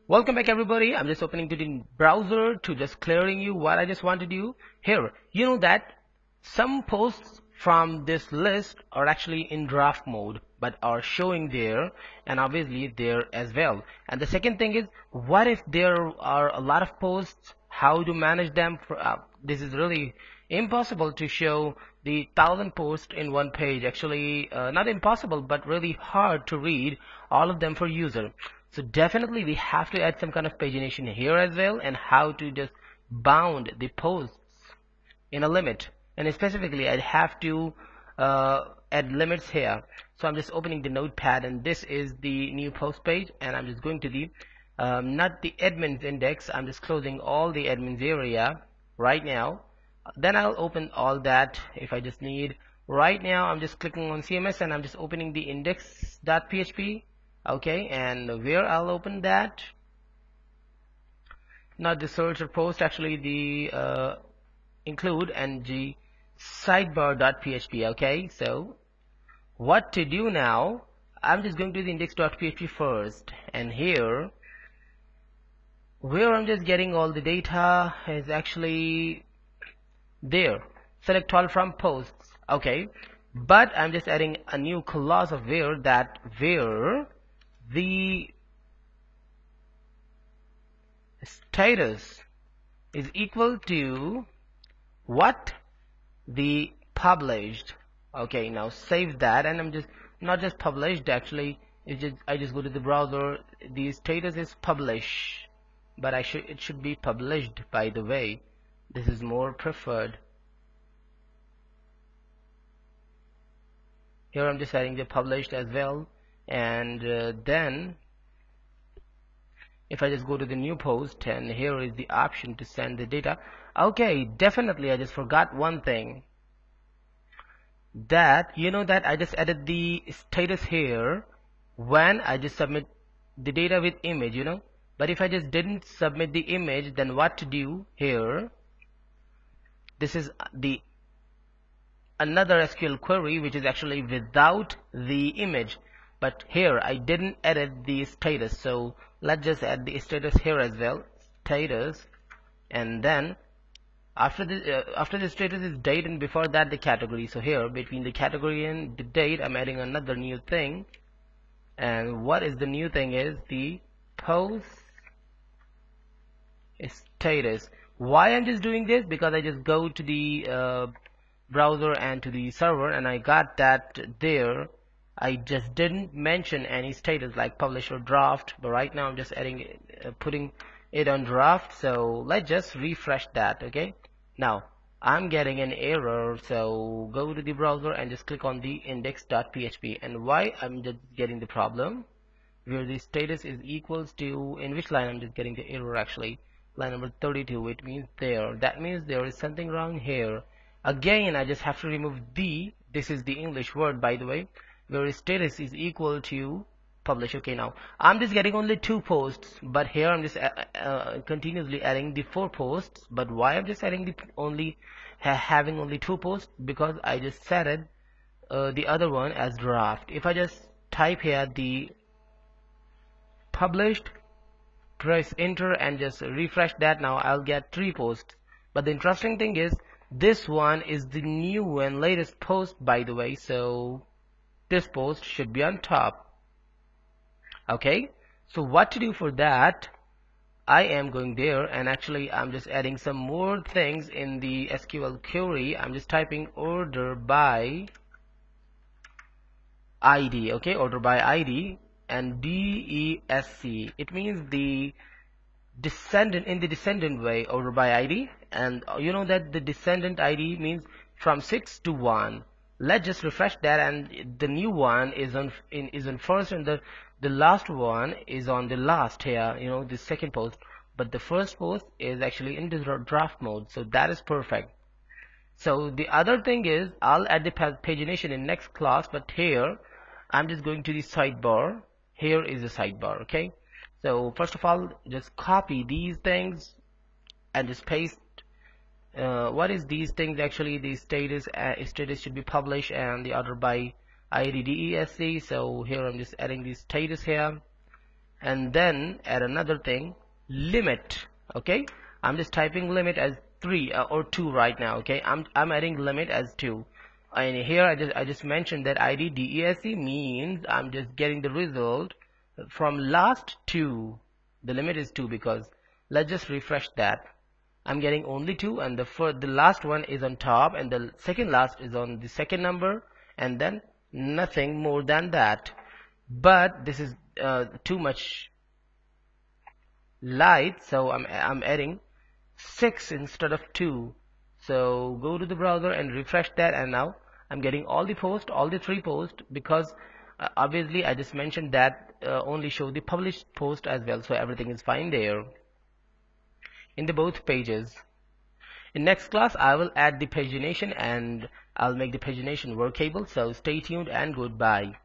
Welcome back everybody. I'm just opening to the browser to just clearing you what I just want to do here. You know that some posts from this list are actually in draft mode but are showing there and obviously there as well. And the second thing is, what if there are a lot of posts, how to manage them this is really impossible to show the 1,000 posts in one page. Actually not impossible but really hard to read all of them for user. So definitely we have to add some kind of pagination here as well, and how to just bound the posts in a limit. And specifically I'd have to add limits here. So I'm just opening the notepad, and this is the new post page, and I'm just going to the not the admins index. I'm just closing all the admins area right now. Then I'll open all that if I just need. Right now I'm just clicking on CMS and I'm just opening the index.php. Okay, and where I'll open that, not the search or post, actually the include and the sidebar.php. Okay, so what to do now, I'm just going to the index.php first, and here where I'm just getting all the data is actually there. Select all from posts. Okay, but I'm just adding a new clause of where the status is equal to what the published. Okay, now save that, and I'm just not just published, actually I just go to the browser. The status is publish, but it should be published, by the way. This is more preferred. Here I'm just adding the published as well. And then if I just go to the new post, and here is the option to send the data. Okay, definitely I just forgot one thing, that you know that I just added the status here when I just submit the data with image, but if I just didn't submit the image, then what to do here? This is the another SQL query which is actually without the image. But here I didn't edit the status, so let's just add the status here as well. Status, and then after the status is date, and before that the category. So here between the category and the date, I'm adding another new thing. And what is the new thing is the post status. Why I'm just doing this? Because I just go to the browser and to the server, and I got that there. I just didn't mention any status like publish or draft, but right now I'm just adding putting it on draft. So let's just refresh that. Okay, now I'm getting an error, so go to the browser and just click on the index.php. And why I'm just getting the problem, where the status is equals to, in which line I'm just getting the error, actually line number 32. It means there, that means there is something wrong here. Again I just have to remove the, this is the English word, by the way, where status is equal to publish. Okay, now I'm just getting only 2 posts, but here I'm just continuously adding the 4 posts. But why I'm just adding the having only 2 posts? Because I just set it the other one as draft. If I just type here the published, press enter and just refresh that, now I'll get 3 posts. But the interesting thing is, this one is the new and latest post, by the way, so this post should be on top. Okay, so what to do for that? I am going there, and actually I'm just adding some more things in the SQL query. I'm just typing order by ID. Okay, order by ID, and DESC. It means the descendant, in the descendant way, order by ID. And you know that the descendant ID means from 6 to 1. Let's just refresh that, and the new one is on first, and the last one is on the last here, the second post. But the first post is actually in the draft mode, so that is perfect. So the other thing is, I'll add the pagination in next class, but here I'm just going to the sidebar. Here is the sidebar. Okay, so first of all, just copy these things and just paste. What is these things? Actually the status should be published, and the order by ID DESC. So here I'm just adding the status here, and then add another thing, limit. Okay, I'm just typing limit as 3 or 2 right now. Okay, I'm adding limit as 2, and here I just mentioned that id desc means I'm just getting the result from last 2. The limit is 2 because let's just refresh that. I'm getting only 2, and the last one is on top, and the second last is on the second number, and then nothing more than that. But this is too much light, so I'm adding 6 instead of 2. So go to the browser and refresh that, and now I'm getting all the 3 posts, because obviously I just mentioned that only show the published post as well, so everything is fine there in the both pages. In next class I will add the pagination, and I'll make the pagination workable, so stay tuned and goodbye.